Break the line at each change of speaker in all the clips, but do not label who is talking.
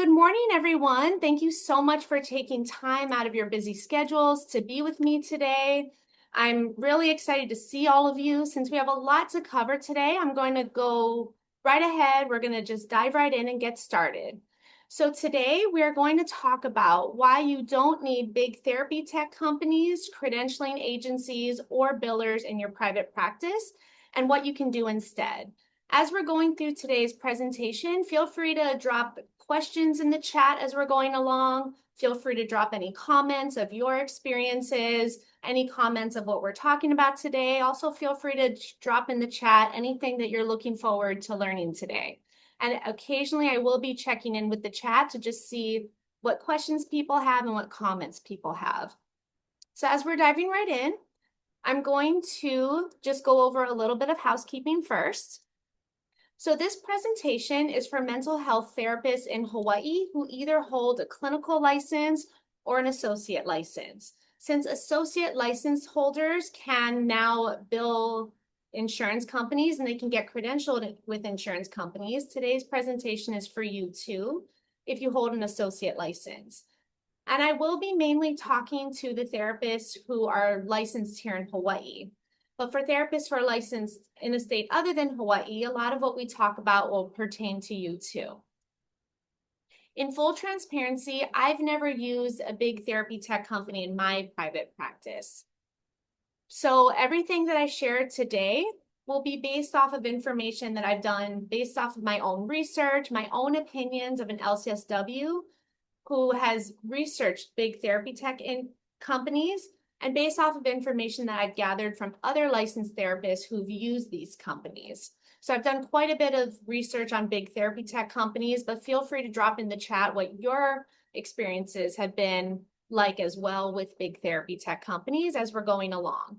Good morning, everyone. Thank you so much for taking time out of your busy schedules to be with me today. I'm really excited to see all of you. Since we have a lot to cover today, I'm going to go right ahead. We're going to just dive right in and get started. So today we are going to talk about why you don't need big therapy tech companies, credentialing agencies, or billers in your private practice, and what you can do instead. As we're going through today's presentation, feel free to drop questions in the chat as we're going along. Feel free to drop any comments of your experiences, any comments of what we're talking about today. Also, feel free to drop in the chat anything that you're looking forward to learning today. And occasionally I will be checking in with the chat to just see what questions people have and what comments people have. So as we're diving right in, I'm going to just go over a little bit of housekeeping first. So this presentation is for mental health therapists in Hawaii who either hold a clinical license or an associate license. Since associate license holders can now bill insurance companies and they can get credentialed with insurance companies, today's presentation is for you too, if you hold an associate license. And I will be mainly talking to the therapists who are licensed here in Hawaii. But for therapists who are licensed in a state other than Hawaii, a lot of what we talk about will pertain to you too. In full transparency, I've never used a big therapy tech company in my private practice. So everything that I share today will be based off of information that I've done based off of my own research, my own opinions of an LCSW who has researched big therapy tech in companies, and based off of information that I've gathered from other licensed therapists who've used these companies. So I've done quite a bit of research on big therapy tech companies, but feel free to drop in the chat what your experiences have been like as well with big therapy tech companies as we're going along.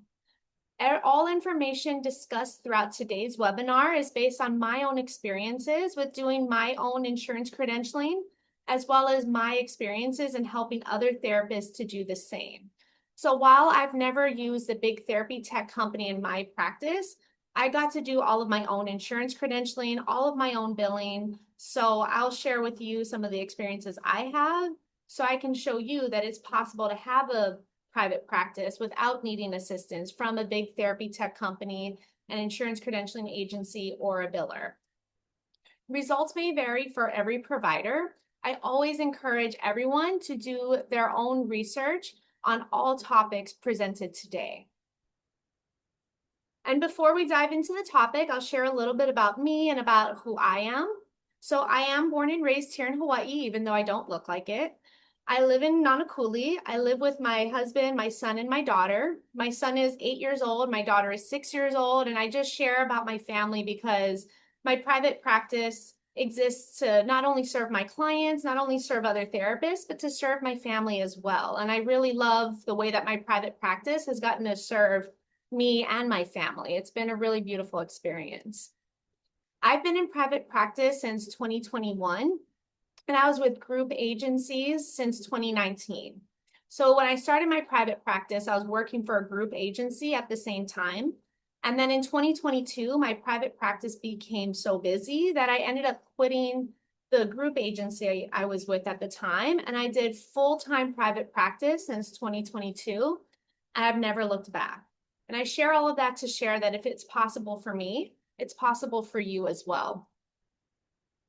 All information discussed throughout today's webinar is based on my own experiences with doing my own insurance credentialing, as well as my experiences in helping other therapists to do the same. So while I've never used a big therapy tech company in my practice, I got to do all of my own insurance credentialing, all of my own billing. So I'll share with you some of the experiences I have so I can show you that it's possible to have a private practice without needing assistance from a big therapy tech company, an insurance credentialing agency, or a biller. Results may vary for every provider. I always encourage everyone to do their own research on all topics presented today. And before we dive into the topic, I'll share a little bit about me and about who I am. So I am born and raised here in Hawaii, even though I don't look like it. I live in Nanakuli. I live with my husband, my son, and my daughter. My son is 8 years old. My daughter is 6 years old. And I just share about my family because my private practice exists to not only serve my clients, not only serve other therapists, but to serve my family as well. And I really love the way that my private practice has gotten to serve me and my family. It's been a really beautiful experience. I've been in private practice since 2021, and I was with group agencies since 2019. So when I started my private practice, I was working for a group agency at the same time. And then in 2022, my private practice became so busy that I ended up quitting the group agency I was with at the time. And I did full-time private practice since 2022. And I've never looked back. And I share all of that to share that if it's possible for me, it's possible for you as well.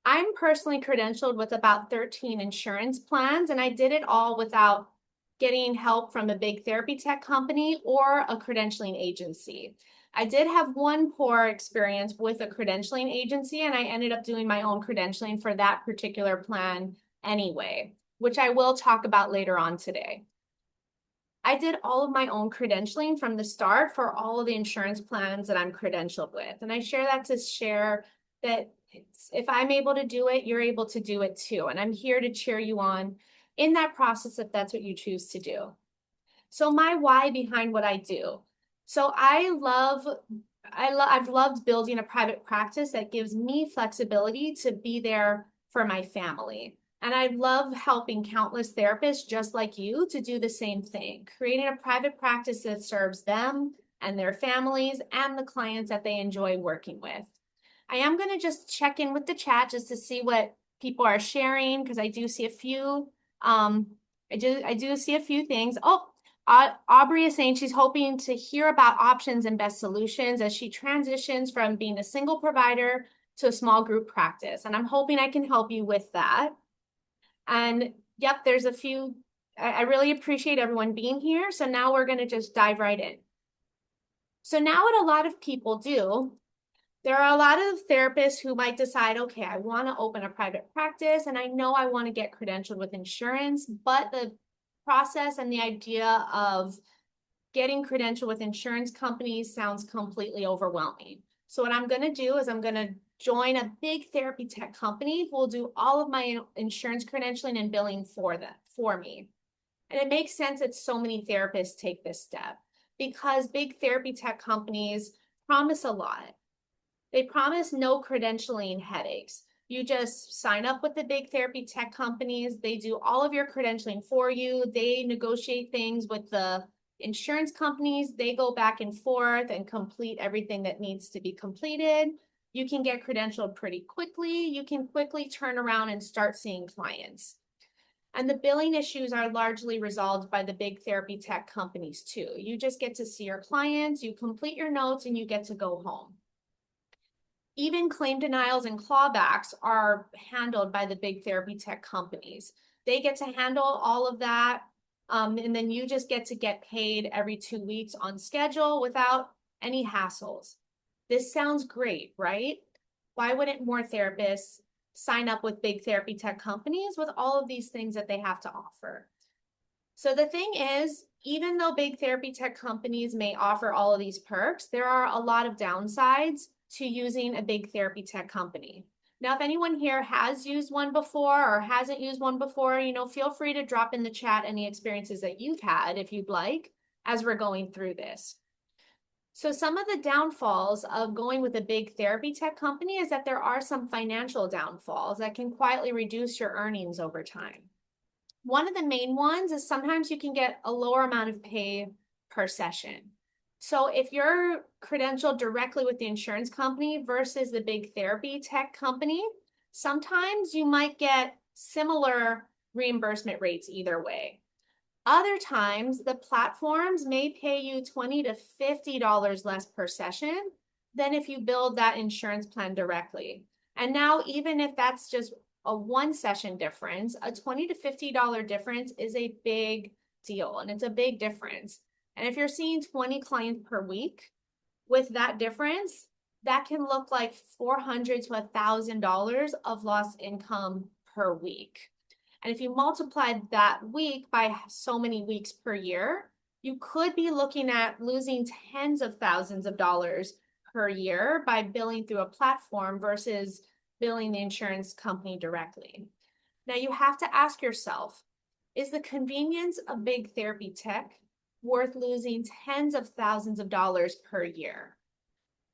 I'm personally credentialed with about 13 insurance plans, and I did it all without getting help from a big therapy tech company or a credentialing agency. I did have one poor experience with a credentialing agency, and I ended up doing my own credentialing for that particular plan anyway, which I will talk about later on today. I did all of my own credentialing from the start for all of the insurance plans that I'm credentialed with. And I share that to share that if I'm able to do it, you're able to do it too. And I'm here to cheer you on in that process if that's what you choose to do. So my why behind what I do. So I've loved building a private practice that gives me flexibility to be there for my family. And I love helping countless therapists just like you to do the same thing, creating a private practice that serves them and their families and the clients that they enjoy working with. I am going to just check in with the chat just to see what people are sharing because I do see a few. I do see a few things. Oh, Aubrey is saying she's hoping to hear about options and best solutions as she transitions from being a single provider to a small group practice. And I'm hoping I can help you with that. And yep, there's a few. I really appreciate everyone being here. So now we're going to just dive right in. So now what a lot of people do, there are a lot of therapists who might decide, okay, I want to open a private practice and I know I want to get credentialed with insurance, but the process and the idea of getting credentialed with insurance companies sounds completely overwhelming. So what I'm going to do is I'm going to join a big therapy tech company who will do all of my insurance credentialing and billing for me. And it makes sense that so many therapists take this step because big therapy tech companies promise a lot. They promise no credentialing headaches. You just sign up with the big therapy tech companies. They do all of your credentialing for you. They negotiate things with the insurance companies. They go back and forth and complete everything that needs to be completed. You can get credentialed pretty quickly. You can quickly turn around and start seeing clients. And the billing issues are largely resolved by the big therapy tech companies too. You just get to see your clients, you complete your notes, and you get to go home. Even claim denials and clawbacks are handled by the big therapy tech companies. They get to handle all of that. And then you just get to get paid every 2 weeks on schedule without any hassles. This sounds great, right? Why wouldn't more therapists sign up with big therapy tech companies with all of these things that they have to offer? So the thing is, even though big therapy tech companies may offer all of these perks, there are a lot of downsides to using a big therapy tech company. Now, if anyone here has used one before or hasn't used one before, feel free to drop in the chat any experiences that you've had if you'd like, as we're going through this. So some of the downfalls of going with a big therapy tech company is that there are some financial downfalls that can quietly reduce your earnings over time. One of the main ones is sometimes you can get a lower amount of pay per session. So if you're credentialed directly with the insurance company versus the big therapy tech company, sometimes you might get similar reimbursement rates either way. Other times, the platforms may pay you $20 to $50 less per session than if you build that insurance plan directly. And now, even if that's just a one session difference, a $20 to $50 difference is a big deal, and it's a big difference. And if you're seeing 20 clients per week with that difference, that can look like $400 to $1,000 of lost income per week. And if you multiply that week by so many weeks per year, you could be looking at losing tens of thousands of dollars per year by billing through a platform versus billing the insurance company directly. Now you have to ask yourself, is the convenience of big therapy tech worth losing tens of thousands of dollars per year?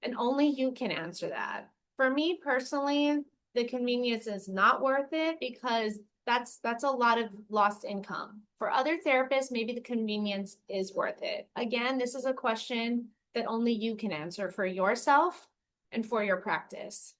And only you can answer that. For me personally, the convenience is not worth it because that's a lot of lost income. For other therapists, maybe the convenience is worth it. Again, this is a question that only you can answer for yourself and for your practice.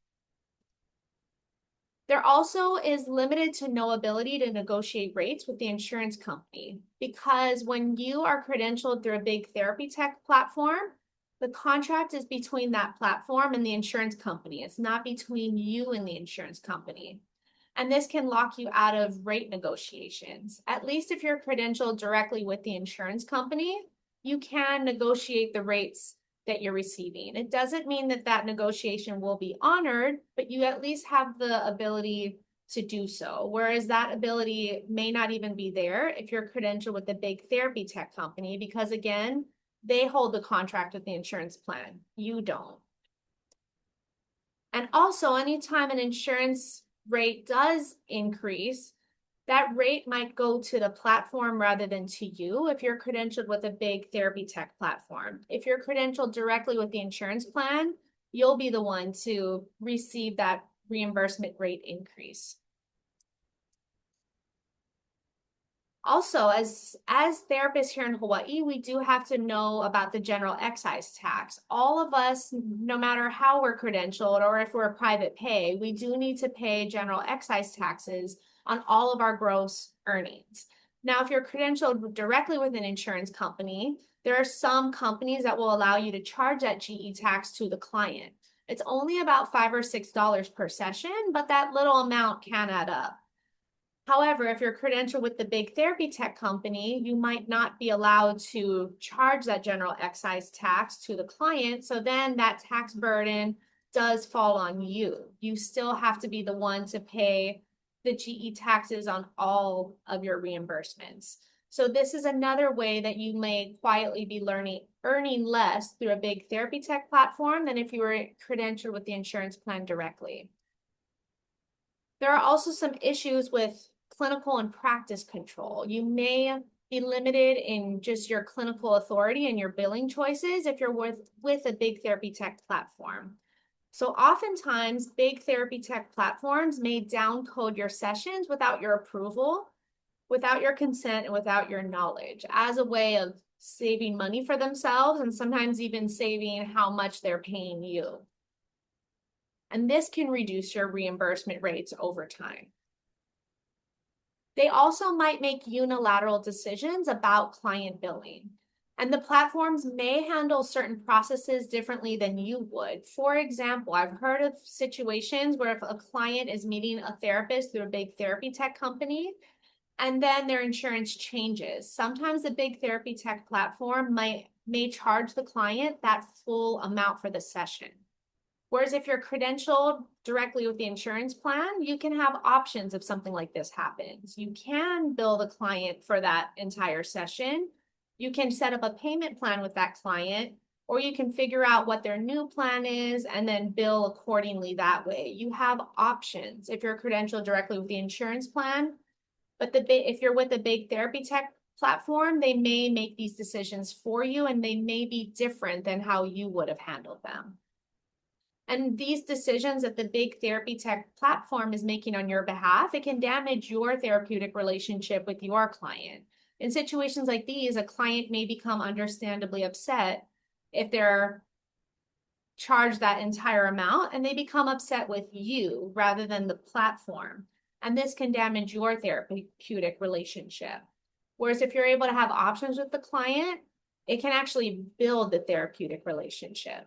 There also is limited to no ability to negotiate rates with the insurance company because when you are credentialed through a big therapy tech platform, the contract is between that platform and the insurance company. It's not between you and the insurance company. And this can lock you out of rate negotiations. At least if you're credentialed directly with the insurance company, you can negotiate the rates that you're receiving. It doesn't mean that that negotiation will be honored, but you at least have the ability to do so. Whereas that ability may not even be there if you're credentialed with the big therapy tech company, because again, they hold the contract with the insurance plan. You don't. And also, anytime an insurance rate does increase, that rate might go to the platform rather than to you if you're credentialed with a big therapy tech platform. If you're credentialed directly with the insurance plan, you'll be the one to receive that reimbursement rate increase. Also, as therapists here in Hawaii, we do have to know about the General Excise Tax. All of us, no matter how we're credentialed or if we're a private pay, we do need to pay General Excise taxes on all of our gross earnings. Now, if you're credentialed directly with an insurance company, there are some companies that will allow you to charge that GE tax to the client. It's only about $5 or $6 per session, but that little amount can add up. However, if you're credentialed with the big therapy tech company, you might not be allowed to charge that general excise tax to the client. So then that tax burden does fall on you. You still have to be the one to pay the GE taxes on all of your reimbursements. So this is another way that you may quietly be earning less through a big therapy tech platform than if you were credentialed with the insurance plan directly. There are also some issues with clinical and practice control. You may be limited in just your clinical authority and your billing choices if you're with a big therapy tech platform. So oftentimes, big therapy tech platforms may downcode your sessions without your approval, without your consent, and without your knowledge as a way of saving money for themselves and sometimes even saving how much they're paying you. And this can reduce your reimbursement rates over time. They also might make unilateral decisions about client billing, and the platforms may handle certain processes differently than you would. For example, I've heard of situations where if a client is meeting a therapist through a big therapy tech company, and then their insurance changes. Sometimes the big therapy tech platform may charge the client that full amount for the session. Whereas if you're credentialed directly with the insurance plan, you can have options if something like this happens. You can bill the client for that entire session. You can set up a payment plan with that client, or you can figure out what their new plan is and then bill accordingly that way. You have options if you're credentialed directly with the insurance plan. But if you're with a big therapy tech platform, they may make these decisions for you and they may be different than how you would have handled them. And these decisions that the big therapy tech platform is making on your behalf, it can damage your therapeutic relationship with your client. In situations like these, a client may become understandably upset if they're charged that entire amount and they become upset with you rather than the platform. And this can damage your therapeutic relationship. Whereas if you're able to have options with the client, it can actually build the therapeutic relationship.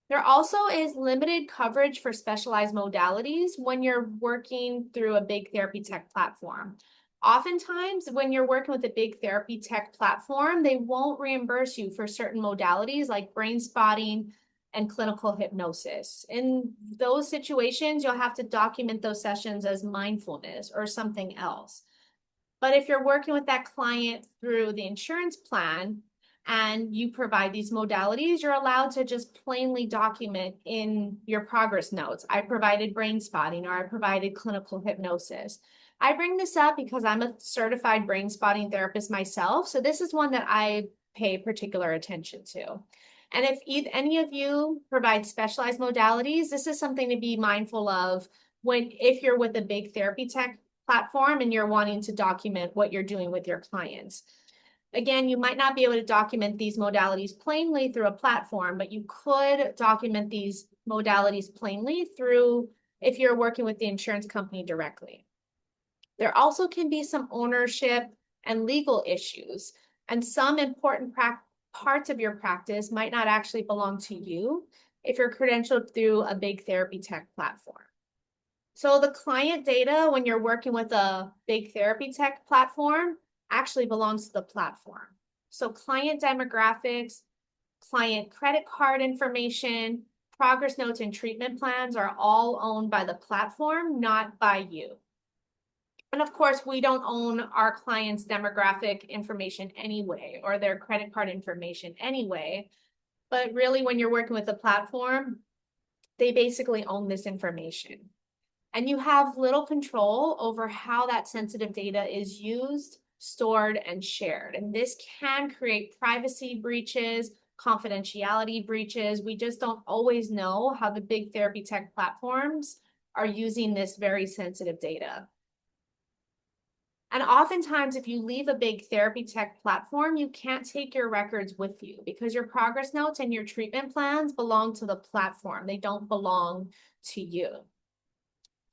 There also is limited coverage for specialized modalities when you're working through a big therapy tech platform. Oftentimes, when you're working with a big therapy tech platform, they won't reimburse you for certain modalities like brain spotting and clinical hypnosis. In those situations, you'll have to document those sessions as mindfulness or something else. But if you're working with that client through the insurance plan, and you provide these modalities, you're allowed to just plainly document in your progress notes, I provided brain spotting or I provided clinical hypnosis. I bring this up because I'm a certified brain spotting therapist myself, so this is one that I pay particular attention to. And if any of you provide specialized modalities, this is something to be mindful of if you're with a big therapy tech platform and you're wanting to document what you're doing with your clients. Again, you might not be able to document these modalities plainly through a platform, but you could document these modalities plainly if you're working with the insurance company directly. There also can be some ownership and legal issues, and some important parts of your practice might not actually belong to you if you're credentialed through a big therapy tech platform. So the client data, when you're working with a big therapy tech platform, actually belongs to the platform. So client demographics, client credit card information, progress notes, and treatment plans are all owned by the platform, not by you. And of course, we don't own our clients' demographic information anyway, or their credit card information anyway. But really, when you're working with the platform, they basically own this information. And you have little control over how that sensitive data is used, stored, and shared. And this can create privacy breaches, confidentiality breaches. We just don't always know how the big therapy tech platforms are using this very sensitive data. And oftentimes, if you leave a big therapy tech platform, you can't take your records with you because your progress notes and your treatment plans belong to the platform. They don't belong to you.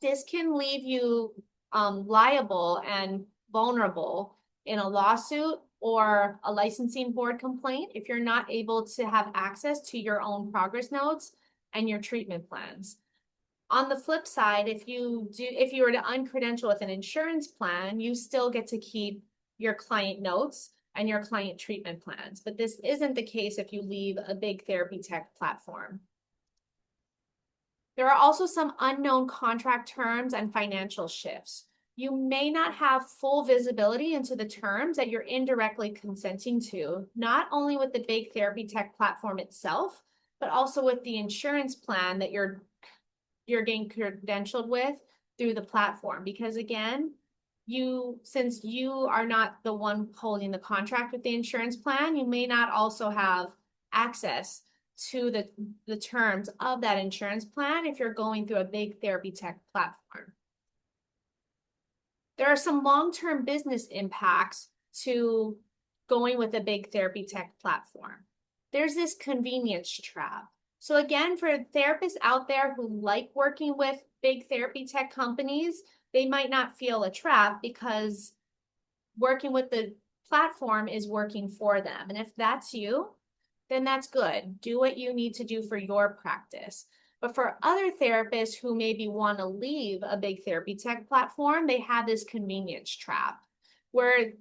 This can leave you liable and vulnerable in a lawsuit or a licensing board complaint if you're not able to have access to your own progress notes and your treatment plans. On the flip side, if you were to uncredential with an insurance plan, you still get to keep your client notes and your client treatment plans. But this isn't the case if you leave a big therapy tech platform. There are also some unknown contract terms and financial shifts. You may not have full visibility into the terms that you're indirectly consenting to, not only with the big therapy tech platform itself, but also with the insurance plan that you're getting credentialed with through the platform. Because again, since you are not the one holding the contract with the insurance plan, you may not also have access to the terms of that insurance plan if you're going through a big therapy tech platform. There are some long-term business impacts to going with a big therapy tech platform. There's this convenience trap. So again, for therapists out there who like working with big therapy tech companies, they might not feel a trap because working with the platform is working for them. And if that's you, then that's good. Do what you need to do for your practice. But for other therapists who maybe want to leave a big therapy tech platform, they have this convenience trap where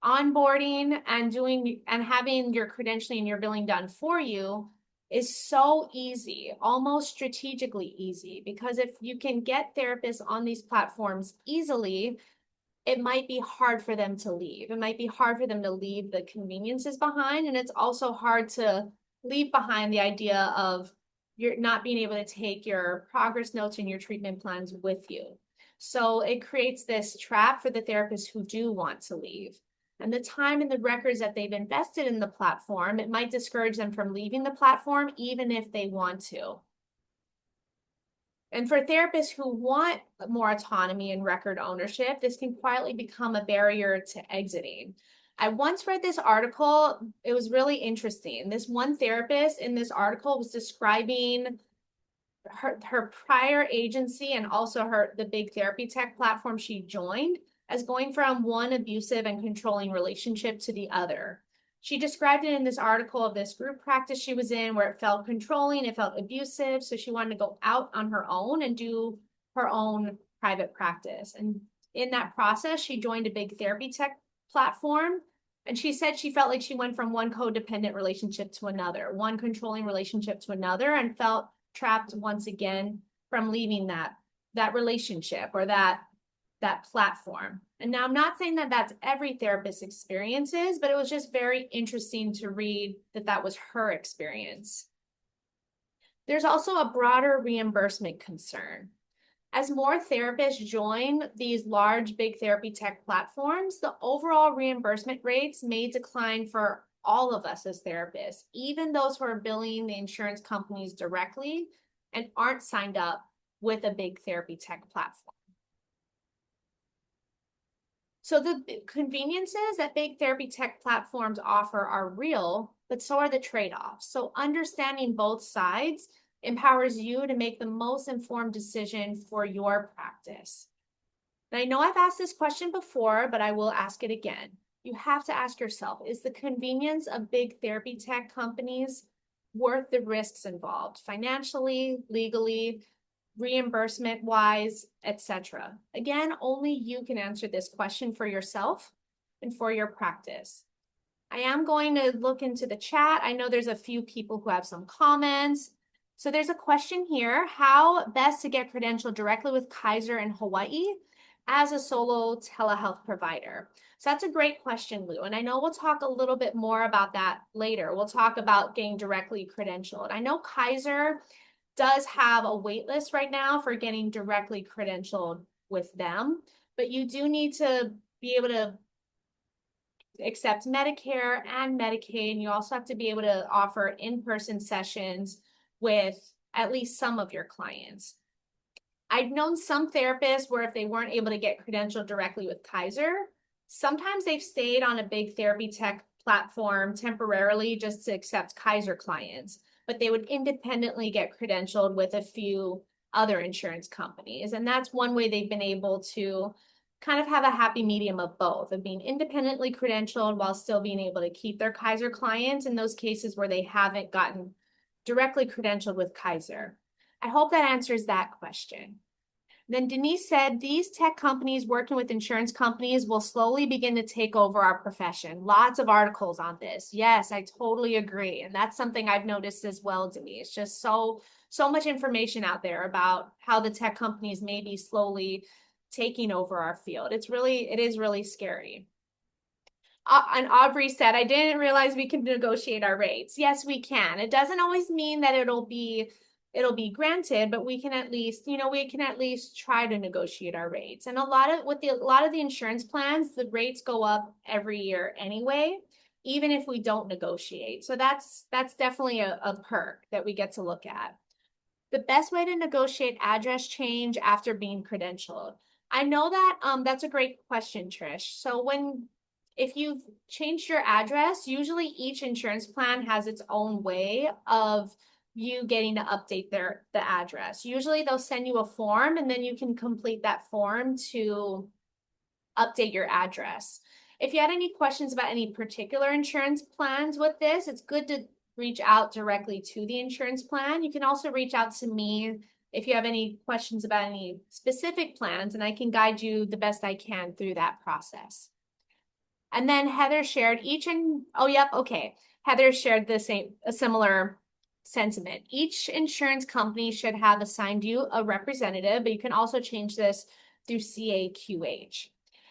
onboarding and having your credentialing and your billing done for you is so easy, almost strategically easy, because if you can get therapists on these platforms easily, it might be hard for them to leave. It might be hard for them to leave the conveniences behind. And it's also hard to leave behind the idea of you're not being able to take your progress notes and your treatment plans with you. So it creates this trap for the therapists who do want to leave. And the time and the records that they've invested in the platform, it might discourage them from leaving the platform, even if they want to. And for therapists who want more autonomy and record ownership, this can quietly become a barrier to exiting. I once read this article. It was really interesting. This one therapist in this article was describing her prior agency and also the big therapy tech platform she joined as going from one abusive and controlling relationship to the other. She described it in this article of this group practice she was in where it felt controlling, it felt abusive. So she wanted to go out on her own and do her own private practice. And in that process, she joined a big therapy tech platform. And she said she felt like she went from one codependent relationship to another, one controlling relationship to another, and felt trapped once again from leaving that relationship or that platform. And now I'm not saying that that's every therapist's experiences, but it was just very interesting to read that was her experience. There's also a broader reimbursement concern. As more therapists join these large, big therapy tech platforms, the overall reimbursement rates may decline for all of us as therapists, even those who are billing the insurance companies directly and aren't signed up with a big therapy tech platform. So the conveniences that big therapy tech platforms offer are real, but so are the trade-offs. So understanding both sides empowers you to make the most informed decision for your practice. And I know I've asked this question before, but I will ask it again. You have to ask yourself, is the convenience of big therapy tech companies worth the risks involved financially, legally, reimbursement-wise, etc.? Again, only you can answer this question for yourself and for your practice. I am going to look into the chat. I know there's a few people who have some comments. So there's a question here, how best to get credentialed directly with Kaiser in Hawaii as a solo telehealth provider? So that's a great question, Lou. And I know we'll talk a little bit more about that later. We'll talk about getting directly credentialed. I know Kaiser does have a wait list right now for getting directly credentialed with them, but you do need to be able to accept Medicare and Medicaid, and you also have to be able to offer in-person sessions with at least some of your clients. I've known some therapists where if they weren't able to get credentialed directly with Kaiser, sometimes they've stayed on a big therapy tech platform temporarily just to accept Kaiser clients, but they would independently get credentialed with a few other insurance companies. And that's one way they've been able to kind of have a happy medium of both, of being independently credentialed while still being able to keep their Kaiser clients in those cases where they haven't gotten directly credentialed with Kaiser. I hope that answers that question. Then Denise said, these tech companies working with insurance companies will slowly begin to take over our profession. Lots of articles on this. Yes, I totally agree. And that's something I've noticed as well, Denise. Just so much information out there about how the tech companies may be slowly taking over our field. It is really scary. And Aubrey said, I didn't realize we can negotiate our rates. Yes, we can. It doesn't always mean that it'll be granted, but we can at least, we can at least try to negotiate our rates. And a lot of the insurance plans, the rates go up every year anyway, even if we don't negotiate. So that's definitely a perk that we get to look at. The best way to negotiate address change after being credentialed. I know that that's a great question, Trish. So if you've changed your address, usually each insurance plan has its own way of you getting to update the address. Usually they'll send you a form and then you can complete that form to update your address. If you had any questions about any particular insurance plans with this, it's good to reach out directly to the insurance plan. You can also reach out to me if you have any questions about any specific plans, and I can guide you the best I can through that process. And then Heather shared Heather shared a similar sentiment. Each insurance company should have assigned you a representative, but you can also change this through CAQH.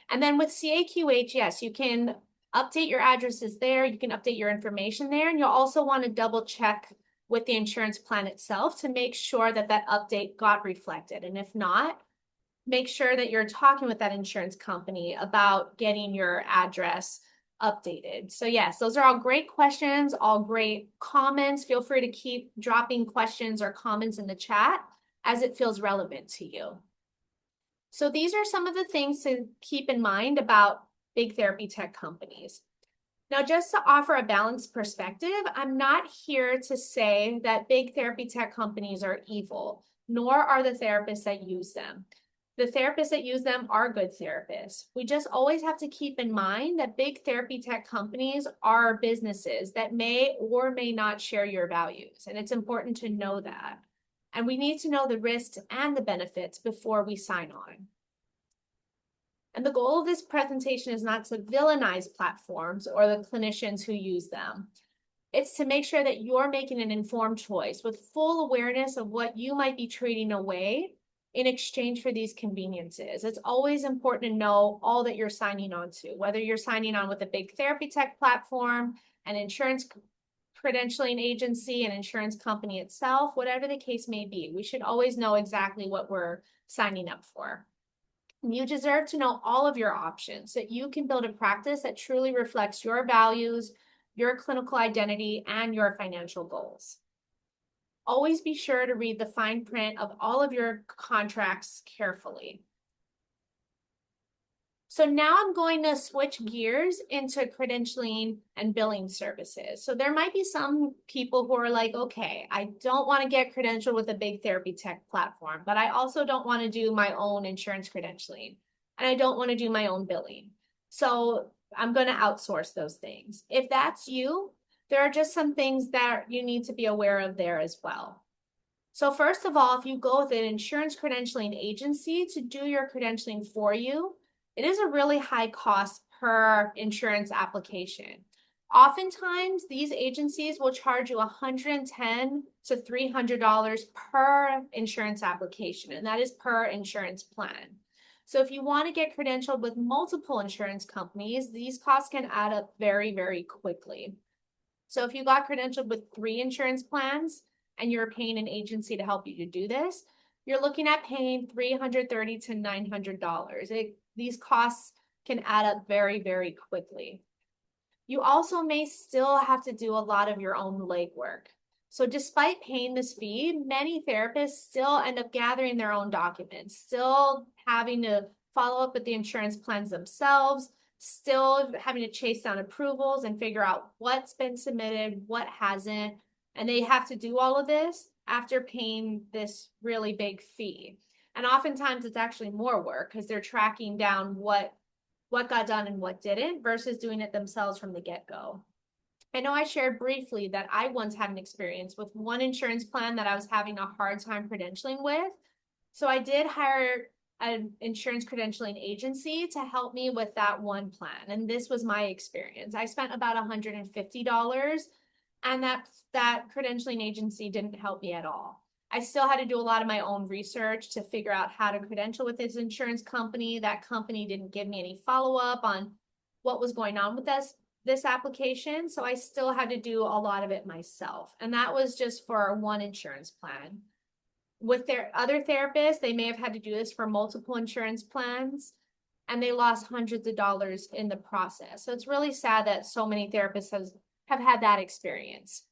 And then with CAQH, yes, you can update your addresses there, you can update your information there, and you'll also want to double check with the insurance plan itself to make sure that that update got reflected. And if not, make sure that you're talking with that insurance company about getting your address updated. So yes, those are all great questions, all great comments. Feel free to keep dropping questions or comments in the chat as it feels relevant to you. So these are some of the things to keep in mind about big therapy tech companies. Now, just to offer a balanced perspective, I'm not here to say that big therapy tech companies are evil, nor are the therapists that use them. The therapists that use them are good therapists. We just always have to keep in mind that big therapy tech companies are businesses that may or may not share your values, and it's important to know that. And we need to know the risks and the benefits before we sign on. And the goal of this presentation is not to villainize platforms or the clinicians who use them. It's to make sure that you're making an informed choice with full awareness of what you might be trading away in exchange for these conveniences. It's always important to know all that you're signing on to, whether you're signing on with a big therapy tech platform, an insurance credentialing agency, an insurance company itself, whatever the case may be. We should always know exactly what we're signing up for. You deserve to know all of your options so that you can build a practice that truly reflects your values, your clinical identity, and your financial goals. Always be sure to read the fine print of all of your contracts carefully. So now I'm going to switch gears into credentialing and billing services. So there might be some people who are like, okay, I don't want to get credentialed with a big therapy tech platform, but I also don't want to do my own insurance credentialing, and I don't want to do my own billing. So I'm going to outsource those things. If that's you, there are just some things that you need to be aware of there as well. So first of all, if you go with an insurance credentialing agency to do your credentialing for you, it is a really high cost per insurance application. Oftentimes, these agencies will charge you $110 to $300 per insurance application, and that is per insurance plan. So if you want to get credentialed with multiple insurance companies, these costs can add up very, very quickly. So if you got credentialed with 3 insurance plans and you're paying an agency to help you to do this, you're looking at paying $330 to $900. These costs can add up very, very quickly. You also may still have to do a lot of your own legwork. So despite paying this fee, many therapists still end up gathering their own documents, still having to follow up with the insurance plans themselves, still having to chase down approvals and figure out what's been submitted, what hasn't. And they have to do all of this after paying this really big fee. And oftentimes it's actually more work because they're tracking down what got done and what didn't versus doing it themselves from the get-go. I know I shared briefly that I once had an experience with one insurance plan that I was having a hard time credentialing with. So I did hire an insurance credentialing agency to help me with that one plan. And this was my experience. I spent about $150, and that credentialing agency didn't help me at all. I still had to do a lot of my own research to figure out how to credential with this insurance company. That company didn't give me any follow-up on what was going on with this application. So I still had to do a lot of it myself. And that was just for one insurance plan. With their other therapists, they may have had to do this for multiple insurance plans, and they lost hundreds of dollars in the process. So it's really sad that so many therapists have had that experience.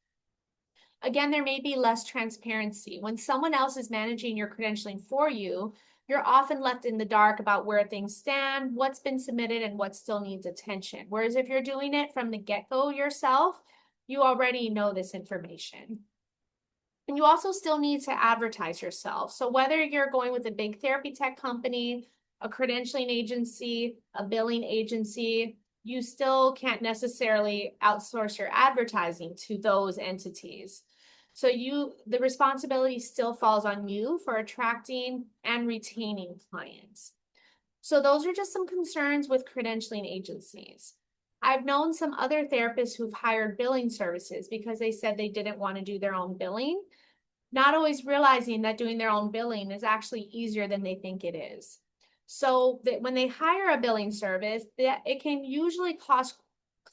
Again, there may be less transparency. When someone else is managing your credentialing for you, you're often left in the dark about where things stand, what's been submitted, and what still needs attention. Whereas if you're doing it from the get-go yourself, you already know this information. And you also still need to advertise yourself. So whether you're going with a big therapy tech company, a credentialing agency, a billing agency, you still can't necessarily outsource your advertising to those entities. So the responsibility still falls on you for attracting and retaining clients. So those are just some concerns with credentialing agencies. I've known some other therapists who've hired billing services because they said they didn't want to do their own billing, not always realizing that doing their own billing is actually easier than they think it is. So that when they hire a billing service, it can usually cost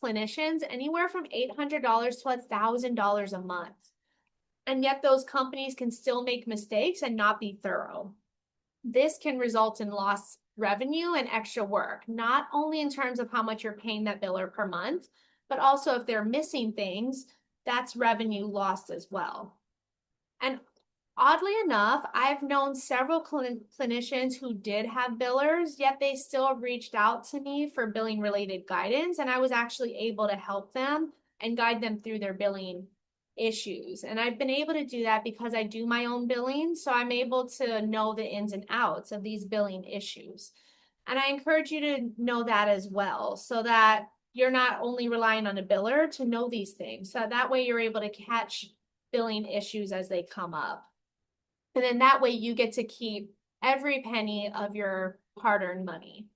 clinicians anywhere from $800 to $1,000 a month. And yet those companies can still make mistakes and not be thorough. This can result in lost revenue and extra work, not only in terms of how much you're paying that biller per month, but also if they're missing things, that's revenue lost as well. And oddly enough, I've known several clinicians who did have billers, yet they still reached out to me for billing related guidance. And I was actually able to help them and guide them through their billing issues. And I've been able to do that because I do my own billing. So I'm able to know the ins and outs of these billing issues. And I encourage you to know that as well, so that you're not only relying on a biller to know these things. So that way you're able to catch billing issues as they come up. And then that way you get to keep every penny of your hard-earned money.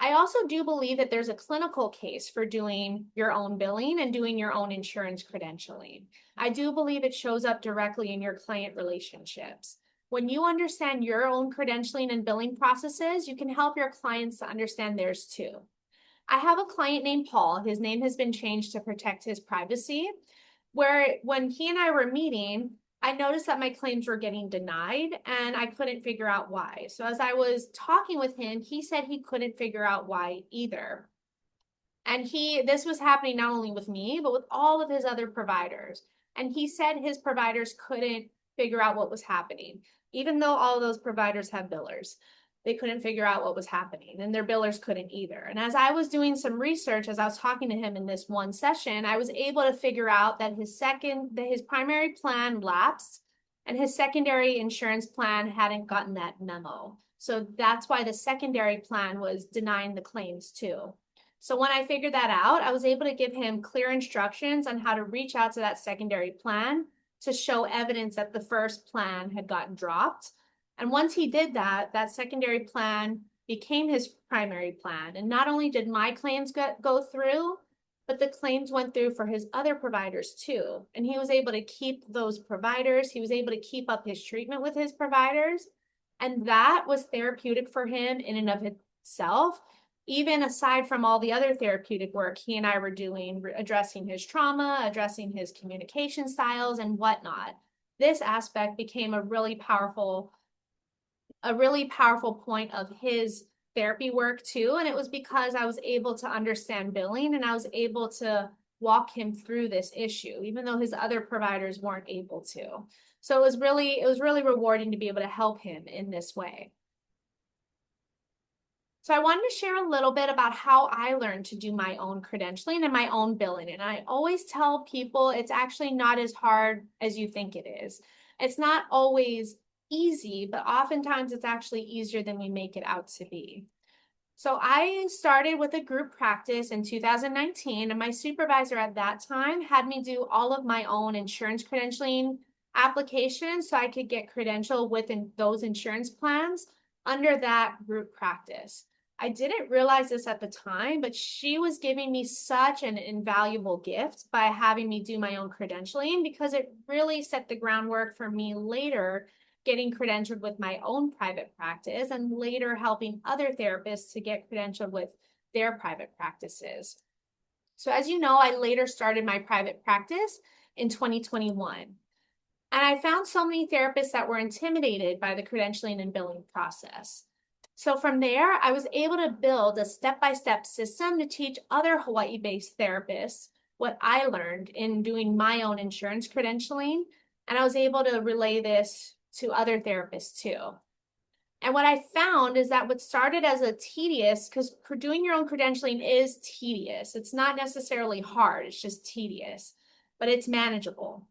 I also do believe that there's a clinical case for doing your own billing and doing your own insurance credentialing. I do believe it shows up directly in your client relationships. When you understand your own credentialing and billing processes, you can help your clients to understand theirs too. I have a client named Paul. His name has been changed to protect his privacy, where when he and I were meeting, I noticed that my claims were getting denied and I couldn't figure out why. So as I was talking with him, he said he couldn't figure out why either. And this was happening not only with me, but with all of his other providers. And he said his providers couldn't figure out what was happening, even though all of those providers have billers. They couldn't figure out what was happening, and their billers couldn't either. And as I was doing some research, as I was talking to him in this one session, I was able to figure out that his primary plan lapsed and his secondary insurance plan hadn't gotten that memo. So that's why the secondary plan was denying the claims too. So when I figured that out, I was able to give him clear instructions on how to reach out to that secondary plan to show evidence that the first plan had gotten dropped. And once he did that, that secondary plan became his primary plan. And not only did my claims go through, but the claims went through for his other providers too. And he was able to keep those providers. He was able to keep up his treatment with his providers. And that was therapeutic for him in and of itself, even aside from all the other therapeutic work he and I were doing, addressing his trauma, addressing his communication styles and whatnot. This aspect became a really powerful point of his therapy work too. And it was because I was able to understand billing and I was able to walk him through this issue, even though his other providers weren't able to. So it was really rewarding to be able to help him in this way. So I wanted to share a little bit about how I learned to do my own credentialing and my own billing. And I always tell people it's actually not as hard as you think it is. It's not always easy, but oftentimes it's actually easier than we make it out to be. So I started with a group practice in 2019, and my supervisor at that time had me do all of my own insurance credentialing applications so I could get credentialed within those insurance plans under that group practice. I didn't realize this at the time, but she was giving me such an invaluable gift by having me do my own credentialing, because it really set the groundwork for me later getting credentialed with my own private practice and later helping other therapists to get credentialed with their private practices. So as you know, I later started my private practice in 2021. And I found so many therapists that were intimidated by the credentialing and billing process. So from there, I was able to build a step-by-step system to teach other Hawaii-based therapists what I learned in doing my own insurance credentialing. And I was able to relay this to other therapists too. And what I found is that what started as a tedious, because doing your own credentialing is tedious. It's not necessarily hard, it's just tedious, but it's manageable.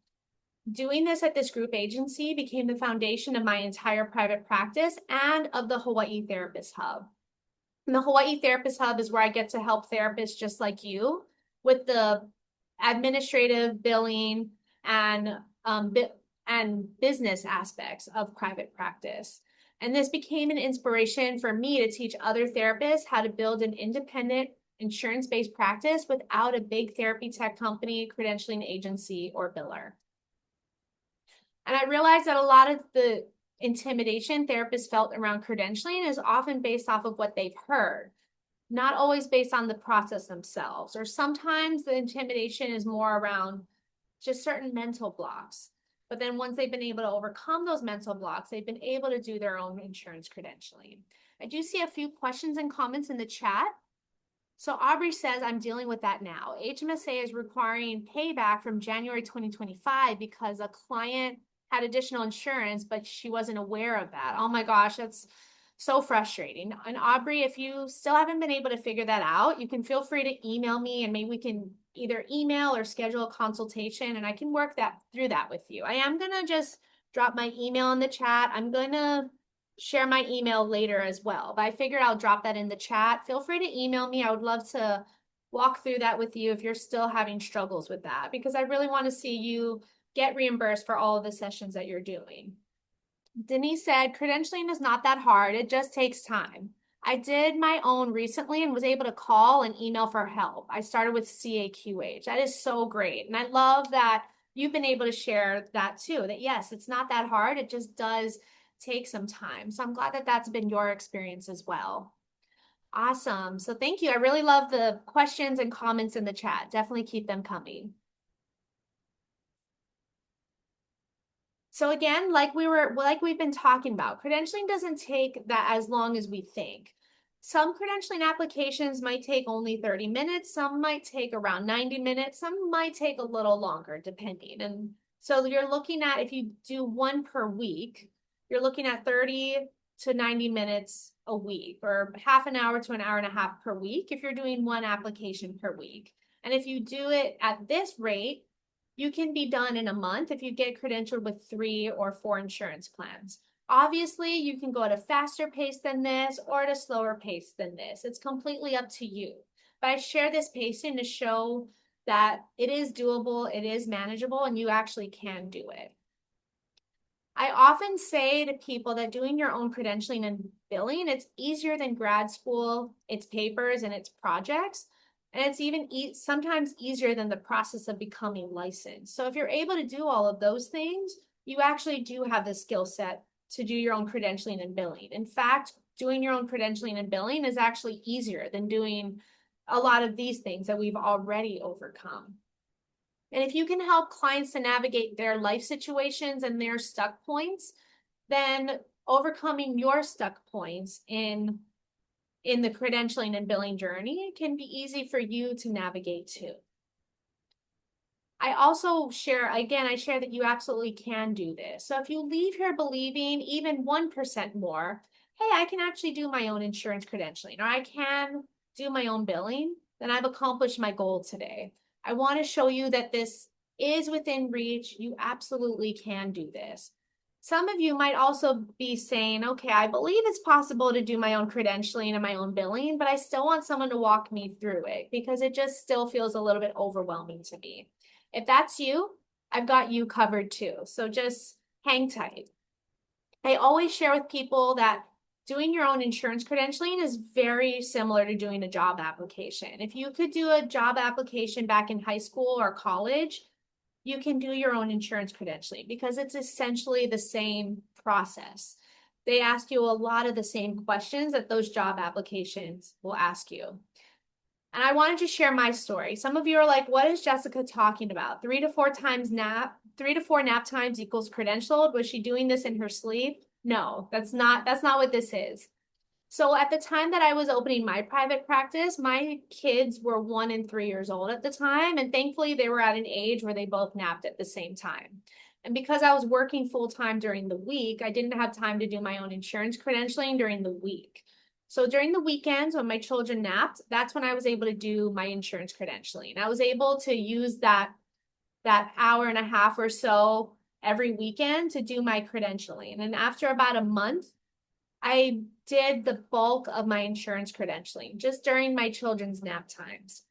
Doing this at this group agency became the foundation of my entire private practice and of the Hawaii Therapist Hub. And the Hawaii Therapist Hub is where I get to help therapists just like you with the administrative, billing, and business aspects of private practice. And this became an inspiration for me to teach other therapists how to build an independent insurance-based practice without a big therapy tech company, credentialing agency, or biller. And I realized that a lot of the intimidation therapists felt around credentialing is often based off of what they've heard, not always based on the process themselves. Or sometimes the intimidation is more around just certain mental blocks. But then once they've been able to overcome those mental blocks, they've been able to do their own insurance credentialing. I do see a few questions and comments in the chat. So Aubrey says, I'm dealing with that now. HMSA is requiring payback from January 2025 because a client had additional insurance, but she wasn't aware of that. Oh my gosh, that's so frustrating. And Aubrey, if you still haven't been able to figure that out, you can feel free to email me and maybe we can either email or schedule a consultation and I can work through that with you. I am going to just drop my email in the chat. I'm going to share my email later as well, but I figured I'll drop that in the chat. Feel free to email me. I would love to walk through that with you if you're still having struggles with that, because I really want to see you get reimbursed for all of the sessions that you're doing. Denise said, credentialing is not that hard. It just takes time. I did my own recently and was able to call and email for help. I started with CAQH. That is so great. And I love that you've been able to share that too, that yes, it's not that hard. It just does take some time. So I'm glad that that's been your experience as well. Awesome. So thank you. I really love the questions and comments in the chat. Definitely keep them coming. So again, like we've been talking about, credentialing doesn't take that as long as we think. Some credentialing applications might take only 30 minutes, some might take around 90 minutes, some might take a little longer depending. And so you're looking at, if you do one per week, you're looking at 30 to 90 minutes a week, or half an hour to an hour and a half per week if you're doing one application per week. And if you do it at this rate, you can be done in a month if you get credentialed with 3 or 4 insurance plans. Obviously, you can go at a faster pace than this or at a slower pace than this. It's completely up to you. But I share this pacing to show that it is doable, it is manageable, and you actually can do it. I often say to people that doing your own credentialing and billing, it's easier than grad school, its papers, and its projects. And it's even sometimes easier than the process of becoming licensed. So if you're able to do all of those things, you actually do have the skill set to do your own credentialing and billing. In fact, doing your own credentialing and billing is actually easier than doing a lot of these things that we've already overcome. And if you can help clients to navigate their life situations and their stuck points, then overcoming your stuck points in the credentialing and billing journey can be easy for you to navigate too. I also share, again, I share that you absolutely can do this. So if you leave here believing even 1% more, hey, I can actually do my own insurance credentialing, or I can do my own billing, then I've accomplished my goal today. I want to show you that this is within reach. You absolutely can do this. Some of you might also be saying, okay, I believe it's possible to do my own credentialing and my own billing, but I still want someone to walk me through it because it just still feels a little bit overwhelming to me. If that's you, I've got you covered too. So just hang tight. I always share with people that doing your own insurance credentialing is very similar to doing a job application. If you could do a job application back in high school or college, you can do your own insurance credentialing because it's essentially the same process. They ask you a lot of the same questions that those job applications will ask you. And I wanted to share my story. Some of you are like, what is Jessica talking about? 3 to 4 times nap, 3 to 4 nap times equals credentialed. Was she doing this in her sleep? No, that's not what this is. So at the time that I was opening my private practice, my kids were 1 and 3 years old at the time. And thankfully they were at an age where they both napped at the same time. And because I was working full time during the week, I didn't have time to do my own insurance credentialing during the week. So during the weekends when my children napped, that's when I was able to do my insurance credentialing. I was able to use that hour and a half or so every weekend to do my credentialing. And after about a month, I did the bulk of my insurance credentialing just during my children's nap times.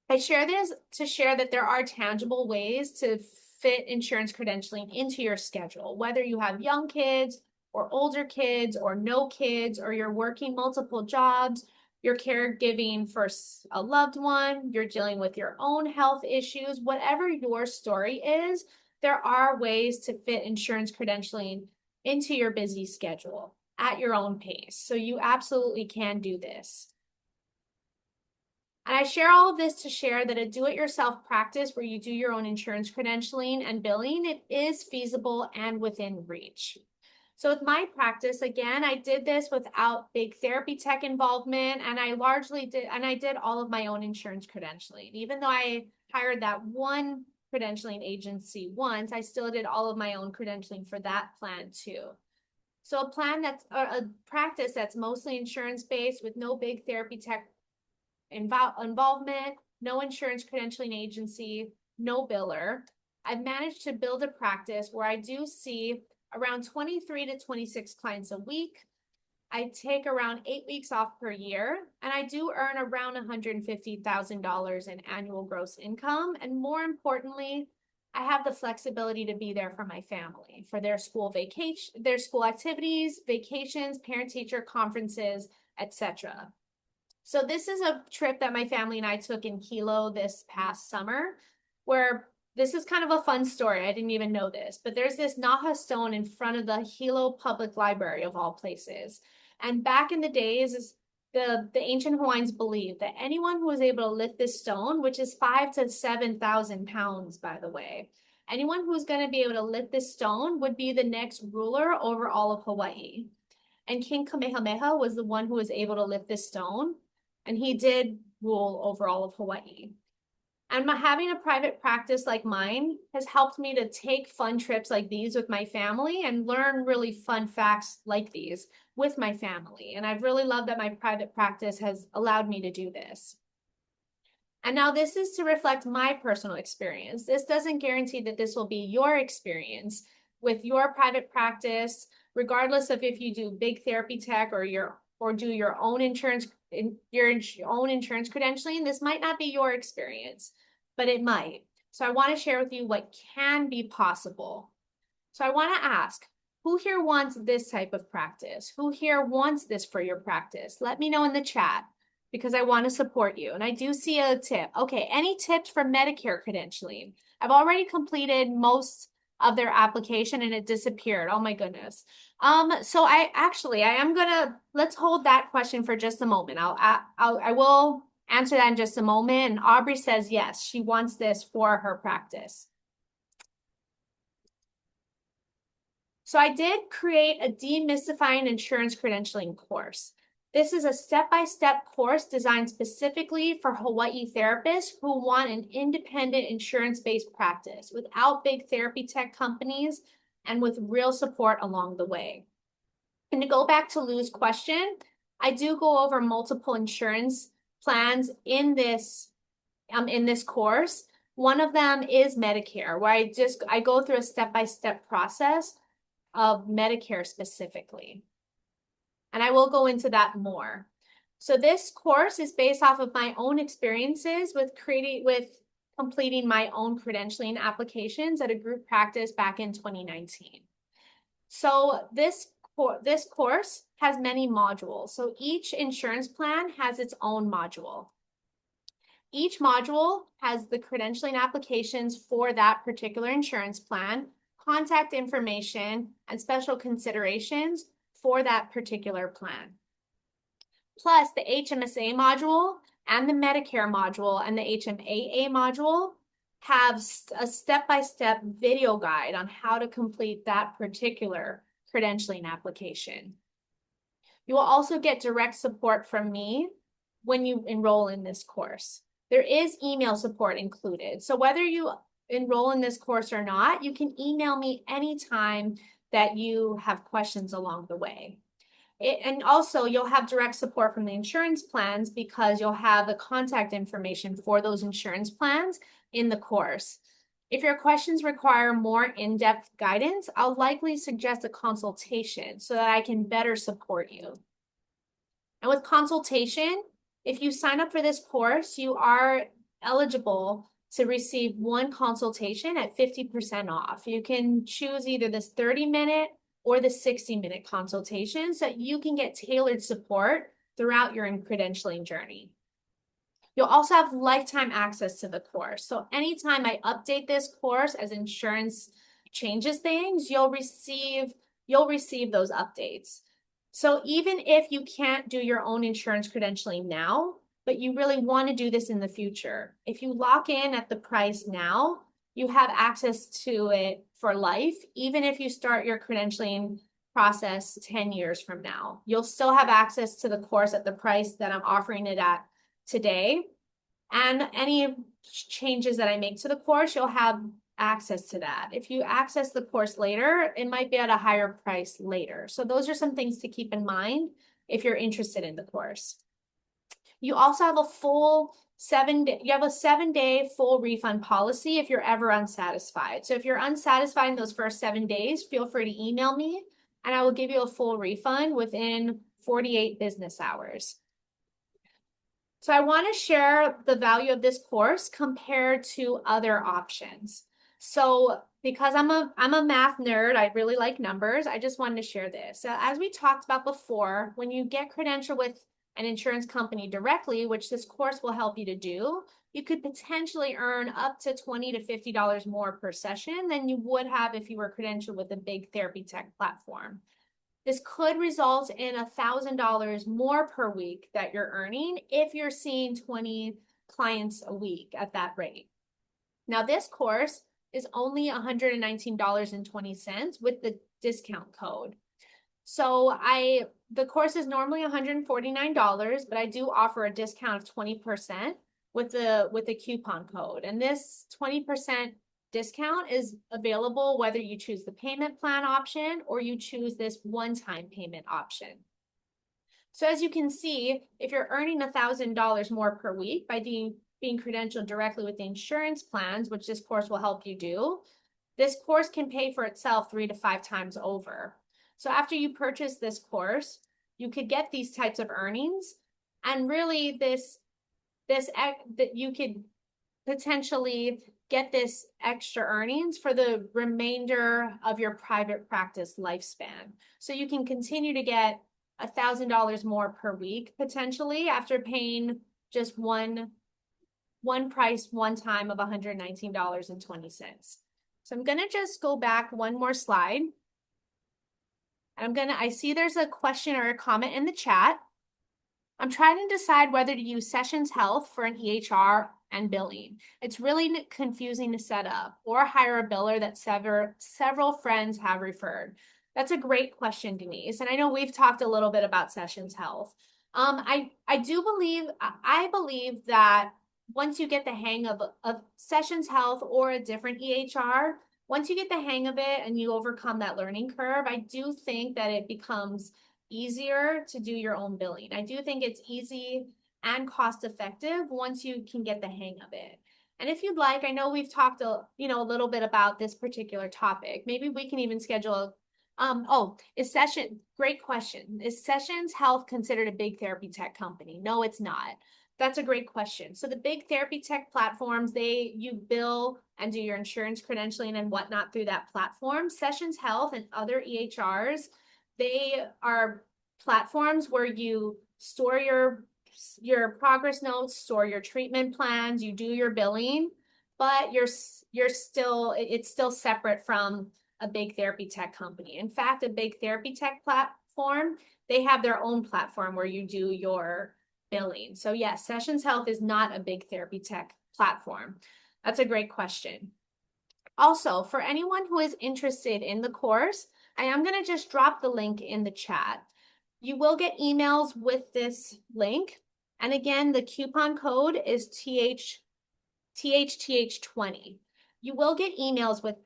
I share this to share that there are tangible ways to fit insurance credentialing into your schedule, whether you have young kids or older kids or no kids, or you're working multiple jobs, you're caregiving for a loved one, you're dealing with your own health issues, whatever your story is, there are ways to fit insurance credentialing into your busy schedule at your own pace. So you absolutely can do this. And I share all of this to share that a do-it-yourself practice where you do your own insurance credentialing and billing, it is feasible and within reach. So with my practice, again, I did this without big therapy tech involvement, and I did all of my own insurance credentialing. Even though I hired that one credentialing agency once, I still did all of my own credentialing for that plan too. So a practice that's mostly insurance-based with no big therapy tech involvement, no insurance credentialing agency, no biller. I've managed to build a practice where I do see around 23 to 26 clients a week. I take around 8 weeks off per year, and I do earn around $150,000 in annual gross income. And more importantly, I have the flexibility to be there for my family, for their school vacation, their school activities, vacations, parent-teacher conferences, etc. So this is a trip that my family and I took in Hilo this past summer, where this is kind of a fun story. I didn't even know this, but there's this Naha stone in front of the Hilo Public Library of all places. And back in the days, the ancient Hawaiians believed that anyone who was able to lift this stone, which is 5,000 to 7,000 pounds, by the way, anyone who's going to be able to lift this stone would be the next ruler over all of Hawaii. And King Kamehameha was the one who was able to lift this stone, and he did rule over all of Hawaii. And having a private practice like mine has helped me to take fun trips like these with my family and learn really fun facts like these with my family. And I've really loved that my private practice has allowed me to do this. And now this is to reflect my personal experience. This doesn't guarantee that this will be your experience with your private practice, regardless of if you do big therapy tech or do your own insurance credentialing. This might not be your experience, but it might. So I want to share with you what can be possible. So I want to ask, who here wants this type of practice? Who here wants this for your practice? Let me know in the chat because I want to support you. And I do see a tip. Okay, any tips for Medicare credentialing? I've already completed most of their application and it disappeared. Oh my goodness. So let's hold that question for just a moment. I will answer that in just a moment. And Aubrey says yes, she wants this for her practice. So I did create a demystifying insurance credentialing course. This is a step-by-step course designed specifically for Hawaii therapists who want an independent insurance-based practice without big therapy tech companies and with real support along the way. And to go back to Lou's question, I do go over multiple insurance plans in this course. One of them is Medicare, where I go through a step-by-step process of Medicare specifically. And I will go into that more. So this course is based off of my own experiences with completing my own credentialing applications at a group practice back in 2019. So this course has many modules. So each insurance plan has its own module. Each module has the credentialing applications for that particular insurance plan, contact information, and special considerations for that particular plan. Plus, the HMSA module and the Medicare module and the HMAA module have a step-by-step video guide on how to complete that particular credentialing application. You will also get direct support from me when you enroll in this course. There is email support included. So whether you enroll in this course or not, you can email me anytime that you have questions along the way. And also you'll have direct support from the insurance plans because you'll have the contact information for those insurance plans in the course. If your questions require more in-depth guidance, I'll likely suggest a consultation so that I can better support you. And with consultation, if you sign up for this course, you are eligible to receive one consultation at 50% off. You can choose either this 30-minute or the 60-minute consultation so that you can get tailored support throughout your credentialing journey. You'll also have lifetime access to the course. So anytime I update this course as insurance changes things, you'll receive those updates. So even if you can't do your own insurance credentialing now, but you really want to do this in the future, if you lock in at the price now, you have access to it for life, even if you start your credentialing process 10 years from now. You'll still have access to the course at the price that I'm offering it at today. And any changes that I make to the course, you'll have access to that. If you access the course later, it might be at a higher price later. So those are some things to keep in mind if you're interested in the course. You also have a full 7-day full refund policy if you're ever unsatisfied. So if you're unsatisfied in those first 7 days, feel free to email me and I will give you a full refund within 48 business hours. So I want to share the value of this course compared to other options. So because I'm a math nerd, I really like numbers, I just wanted to share this. So as we talked about before, when you get credentialed with an insurance company directly, which this course will help you to do, you could potentially earn up to $20 to $50 more per session than you would have if you were credentialed with a big therapy tech platform. This could result in $1,000 more per week that you're earning if you're seeing 20 clients a week at that rate. Now, this course is only $119.20 with the discount code. So the course is normally $149, but I do offer a discount of 20% with the coupon code. And this 20% discount is available whether you choose the payment plan option or you choose this one-time payment option. So as you can see, if you're earning $1,000 more per week by being credentialed directly with the insurance plans, which this course will help you do, this course can pay for itself 3 to 5 times over. So after you purchase this course, you could get these types of earnings, and really you could potentially get this extra earnings for the remainder of your private practice lifespan. So you can continue to get $1,000 more per week potentially after paying just one price one time of $119.20. So I'm gonna just go back one more slide. I see there's a question or a comment in the chat. I'm trying to decide whether to use Sessions Health for an EHR and billing. It's really confusing to set up, or hire a biller that several friends have referred. That's a great question, Denise. And I know we've talked a little bit about Sessions Health. I do believe, I believe that once you get the hang of Sessions Health or a different EHR, once you get the hang of it and you overcome that learning curve, I do think that it becomes easier to do your own billing. I do think it's easy and cost effective once you can get the hang of it. And if you'd like, I know we've talked a little bit about this particular topic. Maybe we can even schedule great question. Is Sessions Health considered a big therapy tech company? No, it's not. That's a great question. So the big therapy tech platforms, you bill and do your insurance credentialing and whatnot through that platform. Sessions Health and other EHRs, they are platforms where you store your progress notes, store your treatment plans, you do your billing, but it's still separate from a big therapy tech company. In fact, a big therapy tech platform, they have their own platform where you do your billing. So yes, Sessions Health is not a big therapy tech platform. That's a great question. Also, for anyone who is interested in the course, I am going to just drop the link in the chat. You will get emails with this link. And again, the coupon code is THTH20. You will get emails with